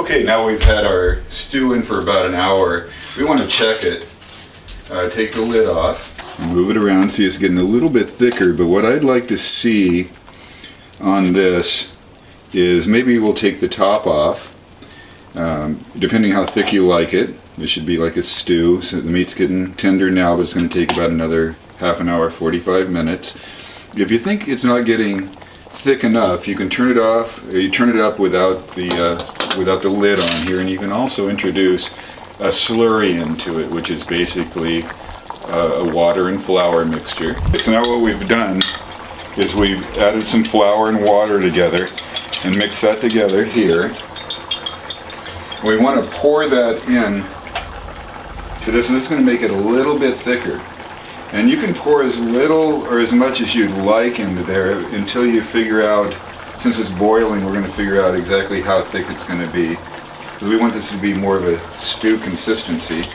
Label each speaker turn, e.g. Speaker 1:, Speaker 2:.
Speaker 1: Okay, now we've had our stew in for about an hour. We want to check it. Take the lid off, move it around, see it's getting a little bit thicker, but what I'd like to see on this is maybe we'll take the top off, depending how thick you like it. This should be like a stew, so the meat's getting tender now, but it's going to take about another half an hour, 45 minutes. If you think it's not getting thick enough, you can turn it off, or you turn it up without the lid on here, and you can also introduce a slurry into it, which is basically a water and flour mixture. So now what we've done is we've added some flour and water together and mixed that together here. We want to pour that in to this, and this is going to make it a little bit thicker. And you can pour as little or as much as you'd like into there until you figure out, since it's boiling, we're going to figure out exactly how thick it's going to be. Because we want this to be more of a stew consistency.